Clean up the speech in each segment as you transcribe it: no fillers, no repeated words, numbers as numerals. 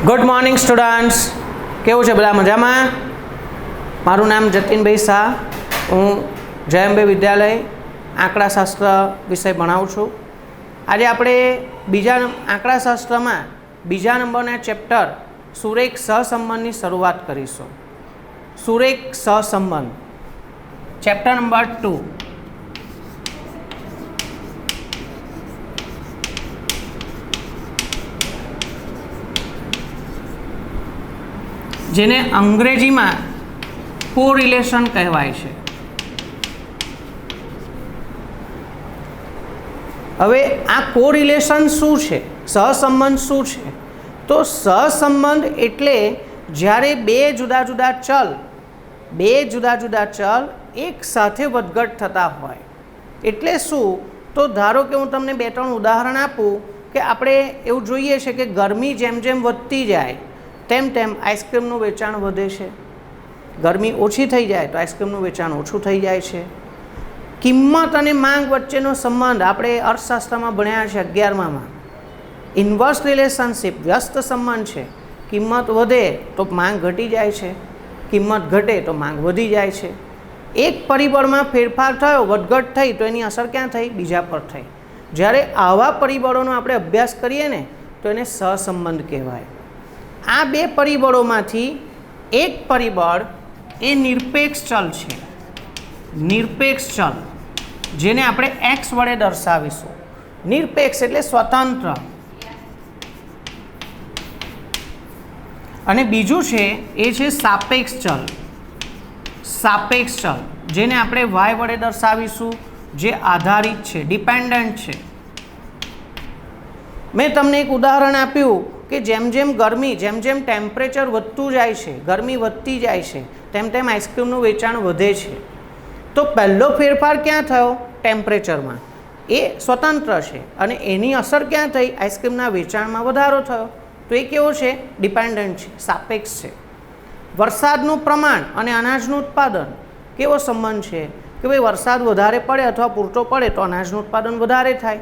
Good morning students, કેવું છે બધા મજામાં? મારું નામ જતીનભાઈ શાહ, હું જયંબે વિદ્યાલય આંકડાશાસ્ત્ર વિષય ભણાવું છું. આજે આપણે બીજા આંકડાશાસ્ત્રમાં બીજા નંબરના ચેપ્ટર સુરેખ સહસંબંધની શરૂઆત કરીશું. સુરેખ સહસંબંધ ચેપ્ટર નંબર 2. જેને અંગ્રેજીમાં કોરિલેશન કહેવાય છે. હવે આ કોરિલેશન શું છે, સહસંબંધ શું છે? તો સહસંબંધ એટલે જ્યારે બે જુદા જુદા ચલ એક સાથે વધઘટ થતા હોય. એટલે શું? તો ધારો કે હું તમને 2-3 ઉદાહરણ આપું કે આપણે એવું જોઈએ છે કે ગરમી જેમ જેમ વધતી જાય તેમ તેમ આઈસ્ક્રીમનું વેચાણ વધે છે. ગરમી ઓછી થઈ જાય તો આઈસ્ક્રીમનું વેચાણ ઓછું થઈ જાય છે. કિંમત અને માંગ વચ્ચેનો સંબંધ આપણે અર્થશાસ્ત્રમાં ભણ્યા છે 11માં. ઇન્વર્સ રિલેશનશિપ વ્યસ્ત સંબંધ છે. કિંમત વધે તો માંગ ઘટી જાય છે, કિંમત ઘટે તો માંગ વધી જાય છે. એક પરિબળમાં ફેરફાર થયો, વધઘટ થઈ, તો એની અસર ક્યાં થઈ? બીજા પર થઈ. જ્યારે આવા પરિબળોનો આપણે અભ્યાસ કરીએ ને તો એને સહસંબંધ કહેવાય. આ બે પરિબળોમાંથી એક પરિબળ એ નિરપેક્ષ ચલ છે. નિરપેક્ષ ચલ જેને આપણે x વડે દર્શાવીશું. નિરપેક્ષ એટલે સ્વતંત્ર. અને બીજું છે એ છે સાપેક્ષ ચલ. સાપેક્ષ ચલ જેને આપણે y વડે દર્શાવીશું, જે આધારિત છે, ડિપેન્ડન્ટ છે. મેં તમને એક ઉદાહરણ આપ્યું કે જેમ જેમ ટેમ્પરેચર વધતું જાય છે, ગરમી વધતી જાય છે, તેમ તેમ આઈસ્ક્રીમનું વેચાણ વધે છે. તો પહેલો ફેરફાર ક્યાં થયો? ટેમ્પરેચરમાં. એ સ્વતંત્ર છે અને એની અસર ક્યાં થઈ? આઈસ્ક્રીમના વેચાણમાં વધારો થયો. તો એ કેવો છે? ડિપેન્ડન્ટ છે, સાપેક્ષ છે. વરસાદનું પ્રમાણ અને અનાજનું ઉત્પાદન કેવો સંબંધ છે કે ભાઈ વરસાદ વધારે પડે અથવા પૂરતો પડે તો અનાજનું ઉત્પાદન વધારે થાય,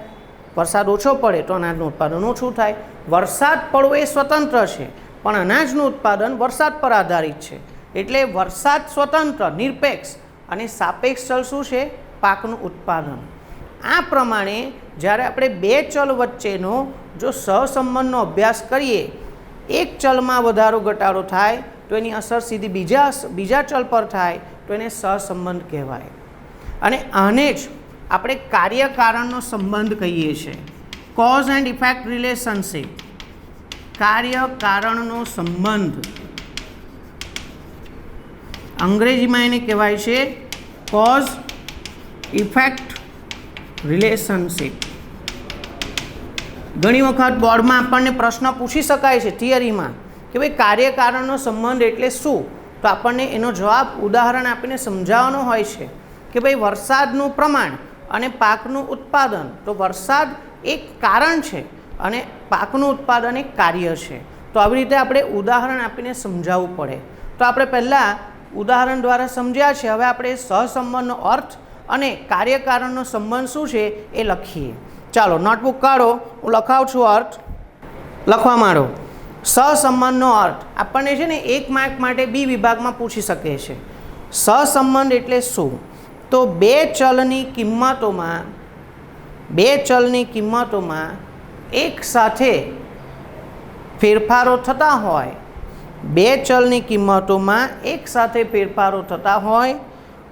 વરસાદ ઓછો પડે તો અનાજનું ઉત્પાદન ઓછું થાય. વરસાદ પડવો એ સ્વતંત્ર છે, પણ અનાજનું ઉત્પાદન વરસાદ પર આધારિત છે. એટલે વરસાદ સ્વતંત્ર, નિરપેક્ષ, અને સાપેક્ષ ચલ શું છે? પાકનું ઉત્પાદન. આ પ્રમાણે જ્યારે આપણે બે ચલ વચ્ચેનો જો સહસંબંધનો અભ્યાસ કરીએ, એક ચલમાં વધારો ઘટાડો થાય તો એની અસર સીધી બીજા ચલ પર થાય તો એને સહસંબંધ કહેવાય. અને આને જ આપણે કાર્યકારણનો સંબંધ કહીએ છીએ. Cause and effect relationship. કાર્યકારણનો સંબંધ અંગ્રેજીમાં એને કહેવાય છે કોઝ ઇફેક્ટ રિલેશનશિપ. ઘણી વખત બોર્ડમાં આપણને પ્રશ્ન પૂછી શકાય છે થિયરીમાં કે ભાઈ કાર્યકારણનો સંબંધ એટલે શું? તો આપણને એનો જવાબ ઉદાહરણ આપીને સમજાવવાનો હોય છે કે ભાઈ વરસાદનું પ્રમાણ અને પાકનું ઉત્પાદન. તો વરસાદ એક કારણ છે અને પાકનું ઉત્પાદન એક કાર્ય છે. તો આવી રીતે આપણે ઉદાહરણ આપીને સમજાવવું પડે. તો આપણે પહેલાં ઉદાહરણ દ્વારા સમજ્યા છે. હવે આપણે સહસંબંધનો અર્થ અને કાર્યકારણનો સંબંધ શું છે એ લખીએ. ચાલો નોટબુક કાઢો, હું લખાવું છું અર્થ. લખવા માંડો. સહસંબંધનો અર્થ આપણને છે ને 1 માર્ક માટે બી વિભાગમાં પૂછી શકે છે. સહસંબંધ એટલે શું? તો બે ચલની કિંમતોમાં એક સાથે ફેરફારો થતા હોય. બે ચલની કિંમતોમાં એક સાથે ફેરફારો થતા હોય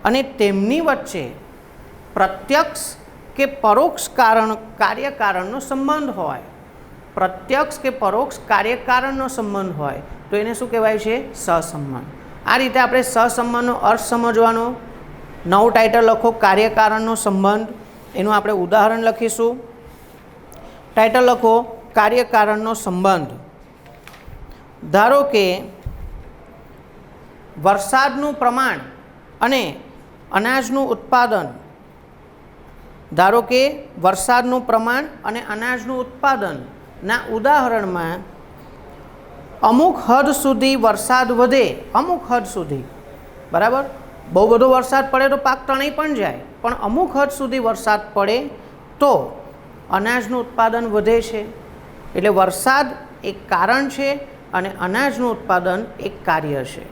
અને તેમની વચ્ચે પ્રત્યક્ષ કે પરોક્ષ કાર્યકારણનો સંબંધ હોય. પ્રત્યક્ષ કે પરોક્ષ કાર્યકારણનો સંબંધ હોય તો એને શું કહેવાય છે? સહસંબંધ. આ રીતે આપણે સહસંબંધનો અર્થ સમજવાનો. નવું ટાઇટલ લખો, કાર્યકારણનો સંબંધ. એનું આપણે ઉદાહરણ લખીશું. ટાઇટલ લખો, કાર્યકારણનો સંબંધ. ધારો કે વરસાદનું પ્રમાણ અને અનાજનું ઉત્પાદન. ધારો કે વરસાદનું પ્રમાણ અને અનાજનું ઉત્પાદનના ઉદાહરણમાં અમુક હદ સુધી વરસાદ વધે, અમુક હદ સુધી, બરાબર. બહુ બધો વરસાદ પડે તો પાક તણાઈ પણ જાય, પણ અમુક હદ સુધી વરસાદ પડે તો અનાજનું ઉત્પાદન વધે છે. એટલે વરસાદ એક કારણ છે અને અનાજનું ઉત્પાદન એક કાર્ય છે.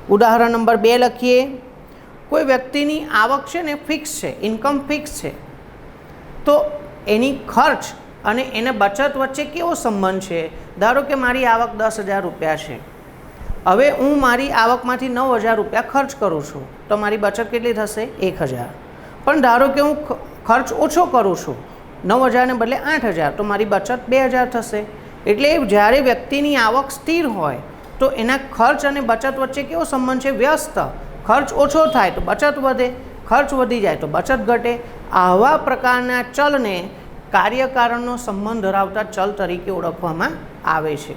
ઉદાહરણ નંબર 2 લખીએ. કોઈ વ્યક્તિની આવક છે ને ફિક્સ છે, ઇન્કમ ફિક્સ છે, તો એની ખર્ચ અને એને બચત વચ્ચે કેવો સંબંધ છે? ધારો કે મારી આવક 10,000 રૂપિયા છે. હવે હું મારી આવકમાંથી 9,000 રૂપિયા ખર્ચ કરું છું, તો મારી બચત કેટલી થશે? 1,000. પણ ધારો કે હું ખર્ચ ઓછો કરું છું, 9,000 ને બદલે 8,000, તો મારી બચત 2,000 થશે. એટલે જ્યારે વ્યક્તિની આવક સ્થિર હોય તો એના ખર્ચ અને બચત વચ્ચે કેવો સંબંધ છે? વ્યસ્ત. ખર્ચ ઓછો થાય તો બચત વધે, ખર્ચ વધી જાય તો બચત ઘટે. આવા પ્રકારના ચલને કાર્યકારણનો સંબંધ ધરાવતા ચલ તરીકે ઓળખવામાં આવે છે.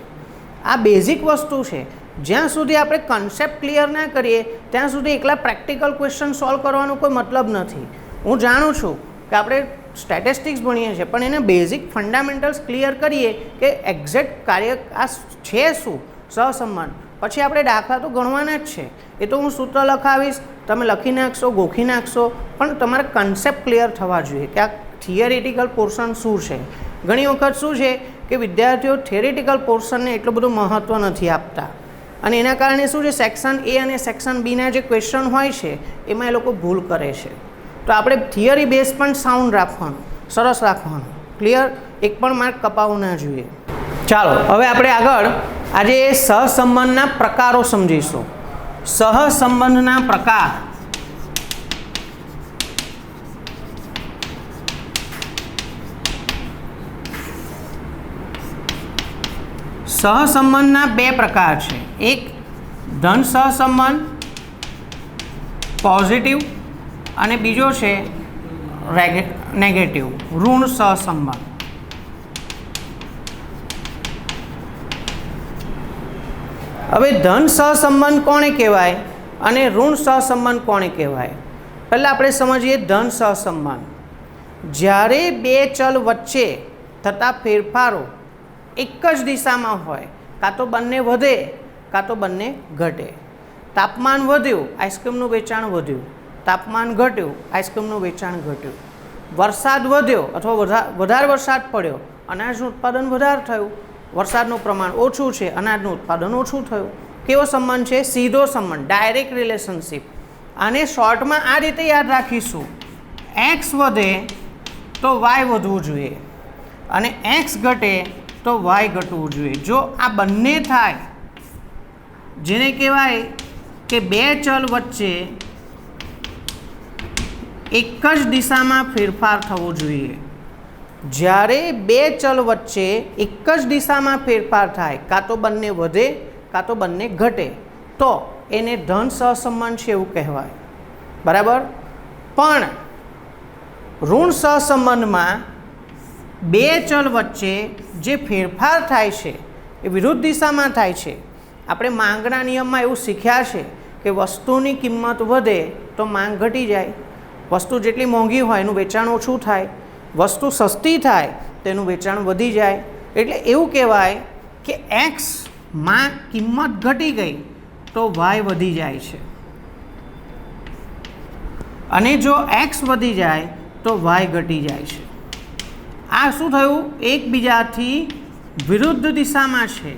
આ બેઝિક વસ્તુ છે. જ્યાં સુધી આપણે કન્સેપ્ટ ક્લિયર ના કરીએ ત્યાં સુધી એકલા પ્રેક્ટિકલ ક્વેશ્ચન સોલ્વ કરવાનો કોઈ મતલબ નથી. હું જાણું છું કે આપણે સ્ટેટિસ્ટિક્સ ભણીએ છીએ, પણ એને બેઝિક ફંડામેન્ટલ્સ ક્લિયર કરીએ કે એક્ઝેક્ટ કાર્ય આ છે શું સહસંબંધ, પછી આપણે દાખલા તો ગણવાના જ છે. એ તો હું સૂત્ર લખાવીશ, તમે લખી નાખશો, ગોખી નાખશો, પણ તમારે કન્સેપ્ટ ક્લિયર થવા જોઈએ કે આ થિયરિટિકલ પોર્શન શું છે. ઘણી વખત શું છે કે વિદ્યાર્થીઓ થિયરિટિકલ પોર્શનને એટલું બધું મહત્ત્વ નથી આપતા, અને એના કારણે શું છે, સેક્શન એ અને સેક્શન બીના જે ક્વેશ્ચન હોય છે એમાં એ લોકો ભૂલ કરે છે. તો આપણે થિયરી બેઝ પણ સાઉન્ડ રાખવાનું, સરસ રાખવાનું, ક્લિયર, એક પણ માર્ક કપાવવું ના જોઈએ. ચાલો હવે આપણે આગળ આજે સહસંબંધના પ્રકારો સમજીશું. સહસંબંધના પ્રકાર. સહસંબંધના 2 પ્રકાર છે. એક ધન સહસંબંધ પોઝિટિવ, અને બીજો છે નેગેટિવ ઋણ સહસંબંધ. હવે ધન સહસંબંધ કોને કહેવાય અને ઋણ સહસંબંધ કોને કહેવાય? પહેલાં આપણે સમજીએ ધન સહસંબંધ. જ્યારે 2 ચલ વચ્ચે થતા ફેરફારો એક જ દિશામાં હોય, કાં તો બંને વધે કાં તો બંને ઘટે. તાપમાન વધ્યું, આઈસ્ક્રીમનું વેચાણ વધ્યું. તાપમાન ઘટ્યું, આઈસ્ક્રીમનું વેચાણ ઘટ્યું. વરસાદ વધ્યો અથવા વધારે વરસાદ પડ્યો, અનાજનું ઉત્પાદન વધારે થયું. વરસાદનું પ્રમાણ ઓછું છે, અનાજનું ઉત્પાદન ઓછું થયું. કેવો સંબંધ છે? સીધો સંબંધ, ડાયરેક્ટ રિલેશનશિપ. આને શોર્ટમાં આ રીતે યાદ રાખીશું: એક્સ વધે તો વાય વધવું જોઈએ અને એક્સ ઘટે તો વાય ઘટવું જોઈએ. જો આ બંને થાય, જેને કહેવાય કે 2 ચલ વચ્ચે એક જ દિશામાં ફેરફાર થવો જોઈએ. જ્યારે 2 ચલ વચ્ચે એક જ દિશામાં ફેરફાર થાય, કાં તો બંને વધે કાં તો બંને ઘટે, તો એને ધન સહસંબંધ છે એવું કહેવાય. બરાબર. પણ ઋણ સહસંબંધમાં 2 ચલ વચ્ચે જે ફેરફાર થાય છે એ વિરુદ્ધ દિશામાં થાય છે. આપણે માંગના નિયમમાં એવું શીખ્યા છે કે વસ્તુની કિંમત વધે તો માંગ ઘટી જાય, વસ્તુ જેટલી મોંઘી હોય એનું વેચાણ ઓછું થાય, વસ્તુ સસ્તી થાય તેનું વેચાણ વધી જાય. એટલે એવું કહેવાય કે એક્સમાં કિંમત ઘટી ગઈ તો વાય વધી જાય છે, અને જો એક્સ વધી જાય તો વાય ઘટી જાય છે. આ શું થયું? એકબીજાથી વિરુદ્ધ દિશામાં છે.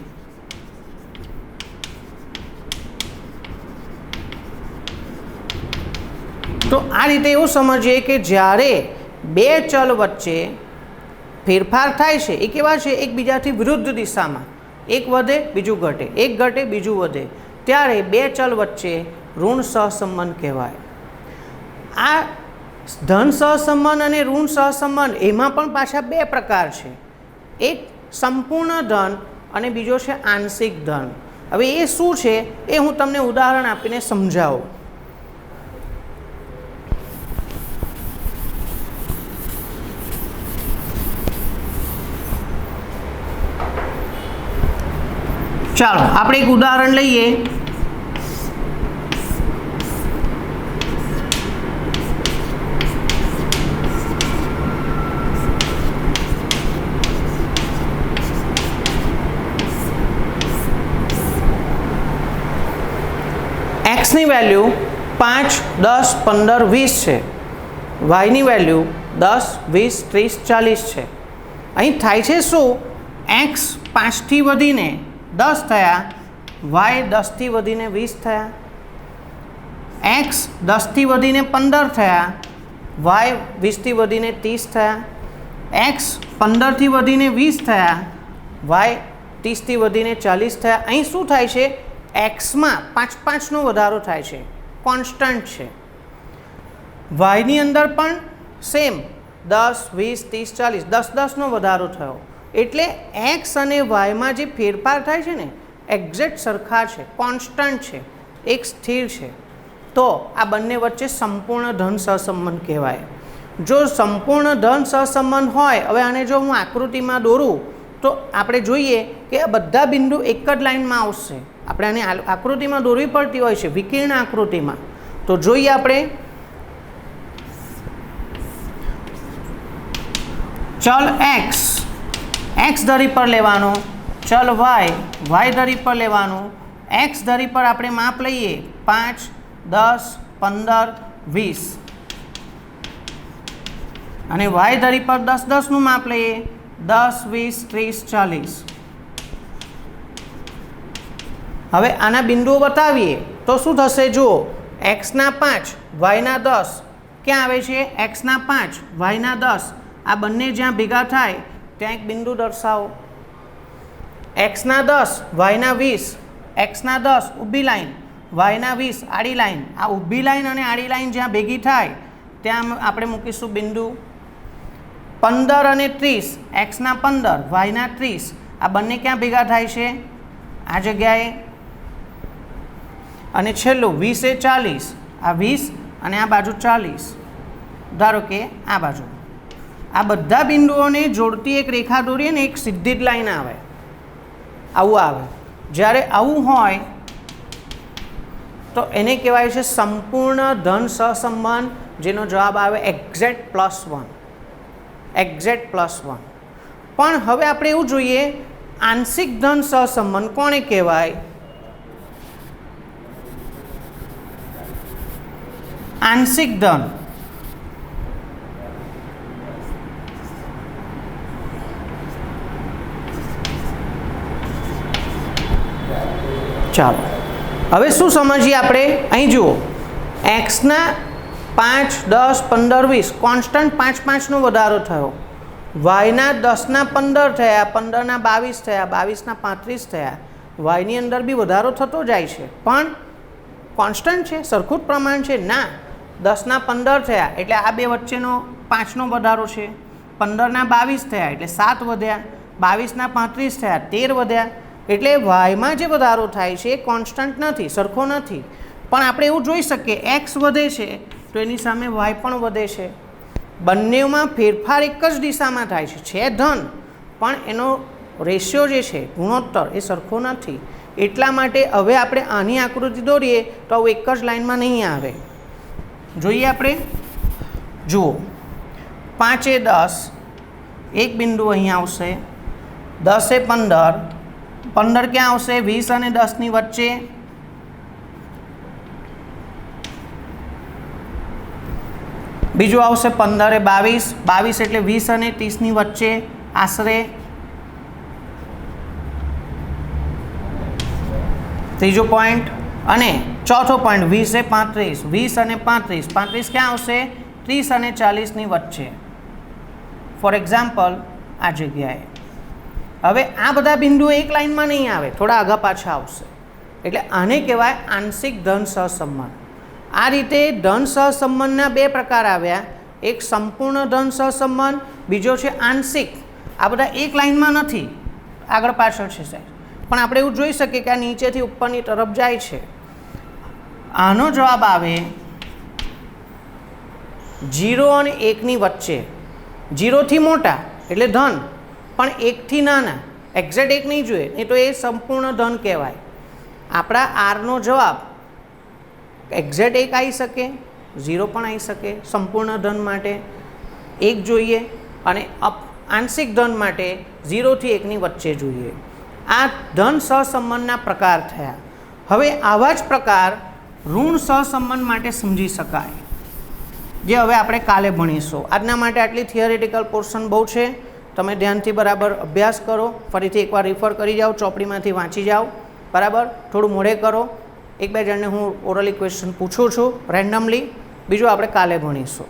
તો આ રીતે એવું સમજીએ કે જ્યારે 2 ચલ વચ્ચે ફેરફાર થાય છે એ કેવા છે? એકબીજાથી વિરુદ્ધ દિશામાં. એક વધે બીજું ઘટે, એક ઘટે બીજું વધે, ત્યારે 2 ચલ વચ્ચે ઋણ સહસંબંધ કહેવાય. આ ધન સહસંબંધ અને ઋણ સહસંબંધ એમાં પણ પાછા 2 પ્રકાર છે. એક સંપૂર્ણ ધન અને બીજો છે આંશિક ધન. હવે એ શું છે એ હું તમને ઉદાહરણ આપીને સમજાવું. ચાલો આપણે એક ઉદાહરણ લઈએ. એક્સની વેલ્યુ 5, 10, 15, 20 છે. વાયની વેલ્યુ 10, 20, 30, 40 છે. અહીં થાય છે શું? એક્સ 5થી વધીને 10 થયા, વાય 10થી વધીને 20 થયા, એક્સ 10થી વધીને 15 થયા, વાય 20થી વધીને 30 થયા, એક્સ 15થી વધીને 20 થયા, વાય 30થી વધીને 40 થયા. અહીં શું થાય છે? એક્સમાં 5-5નો વધારો થાય છે, કોન્સ્ટન્ટ છે. વાયની અંદર પણ સેમ 10, 20, 30, 40 10-10નો વધારો થયો. એટલે એક્સ અને વાયમાં જે ફેરફાર થાય છે ને એક્ઝેક્ટ સરખા છે, કોન્સ્ટન્ટ છે, એક સ્થિર છે. તો આ બંને વચ્ચે સંપૂર્ણ ધન સહસંબંધ કહેવાય. જો સંપૂર્ણ ધન સહસંબંધ હોય, હવે આને જો હું આકૃતિમાં દોરું તો આપણે જોઈએ કે આ બધા બિંદુ એક જ લાઇનમાં આવશે. આપણે આને આકૃતિમાં દોરવી પડતી હોય છે, વિકર્ણ આકૃતિમાં. તો જોઈએ આપણે ચલ એક્સ ધરી પર લેવાનો, ચલ વાય ધરી પર લેવાનું. એક્સ ધરી પર આપણે માપ લઈએ 5, 10, 15, 20 અને વાય ધરી પર 10-10નું માપ લઈએ 10, 20, 30, 40. હવે આના બિંદુઓ બતાવીએ તો શું થશે? જુઓ, એક્સના 5 વાયના 10 ક્યાં આવે છે? એક્સના 5 વાયના 10 આ બંને જ્યાં ભેગા થાય ત્યાં એક બિંદુ દર્શાવો. એક્સના 10 વાયના 20, એક્સના 10 ઊભી લાઈન, વાયના 20 આડી લાઈન. આ ઊભી લાઈન અને આડી લાઈન જ્યાં ભેગી થાય ત્યાં આપણે મૂકીશું બિંદુ. 15 અને 30, એક્સના 15 વાયના 30 આ બંને ક્યાં ભેગા થાય છે? આ જગ્યાએ. અને છેલ્લું 20 એ 40, આ 20 અને આ બાજુ 40. ધારો કે આ બાજુ. આ બધા બિંદુઓને જોડતી એક રેખા દોરીએ ને એક સીધી જ લાઈન આવે, આવું આવે. જ્યારે આવું હોય તો એને કહેવાય છે સંપૂર્ણ ધન સહસંબંધ, જેનો જવાબ આવે એક્ઝેક્ટ +1. એક્ઝેક્ટ +1. પણ હવે આપણે એવું જોઈએ આંશિક ધન સહસંબંધ કોને કહેવાય? આંશિક ધન. ચાલો હવે શું સમજીએ આપણે? અહીં જુઓ, એક્સના 5, 10, 15, 20 કોન્સ્ટન્ટ 5-5નો વધારો થયો. વાયના 10ના 15 થયા, 15ના 22 થયા, 22ના 35 થયા. વાયની અંદર બી વધારો થતો જાય છે, પણ કોન્સ્ટન્ટ છે, સરખું જ પ્રમાણ છે ના. 10ના 15 થયા એટલે આ બે વચ્ચેનો 5નો વધારો છે. 15ના 22 થયા એટલે 7 વધ્યા, 22ના 35 થયા 13 વધ્યા. એટલે વાયમાં જે વધારો થાય છે એ કોન્સ્ટન્ટ નથી, સરખો નથી. પણ આપણે એવું જોઈ શકીએ એક્સ વધે છે તો એની સામે વાય પણ વધે છે. બંનેમાં ફેરફાર એક જ દિશામાં થાય છે ધન, પણ એનો રેશિયો જે છે ગુણોત્તર એ સરખો નથી. એટલા માટે હવે આપણે આની આકૃતિ દોરીએ તો આવું એક જ લાઇનમાં નહીં આવે. જોઈએ આપણે, જુઓ 5 એ 10 એક બિંદુ અહીં આવશે, 10 એ 15, 15 ક્યાં આવશે? 20 અને 10ની વચ્ચે. બીજું આવશે 15 એ 22, 22 એટલે 20 અને 30ની વચ્ચે આશરે. ત્રીજો પોઈન્ટ. અને ચોથો પોઈન્ટ 20 એ 35, 20 અને 35, 35 ક્યાં આવશે? 30 અને 40ની વચ્ચે. ફોર એક્ઝામ્પલ આ જગ્યાએ. હવે આ બધા બિંદુઓ એક લાઇનમાં નહીં આવે, થોડા આગા પાછા આવશે. એટલે આને કહેવાય આંશિક ધન સહસંબંધ. આ રીતે ધન સહસંબંધના બે પ્રકાર આવ્યા, એક સંપૂર્ણ ધન સહસંબંધ, બીજો છે આંશિક. આ બધા એક લાઇનમાં નથી, આગળ પાછળ છે સાહેબ, પણ આપણે એવું જોઈ શકીએ કે આ નીચેથી ઉપરની તરફ જાય છે. આનો જવાબ આવે 0 અને 1ની વચ્ચે. 0થી મોટા એટલે ધન, પણ 1થી નાના, એક્ઝેક્ટ 1 નહીં જોઈએ, નહીં તો એ સંપૂર્ણ ધન કહેવાય. આપણા આરનો જવાબ એક્ઝેક્ટ 1 આવી શકે, 0 પણ આવી શકે. સંપૂર્ણ ધન માટે 1 જોઈએ અને આંશિક ધન માટે 0 થી 1ની વચ્ચે જોઈએ. આ ધન સહસંબંધના પ્રકાર થયા. હવે આવા જ પ્રકાર ઋણ સહસંબંધ માટે સમજી શકાય, જે હવે આપણે કાલે ભણીશું. આજના માટે આટલી થિયરેટિકલ પોર્શન બહુ છે. તમે ધ્યાનથી બરાબર અભ્યાસ કરો, ફરીથી એકવાર રિફર કરી જાઓ, ચોપડીમાંથી વાંચી જાઓ, બરાબર. થોડું મોડે કરો. એક બે જણને હું ઓરલી ક્વેશ્ચન પૂછું છું રેન્ડમલી, બીજું આપણે કાલે ભણીશું.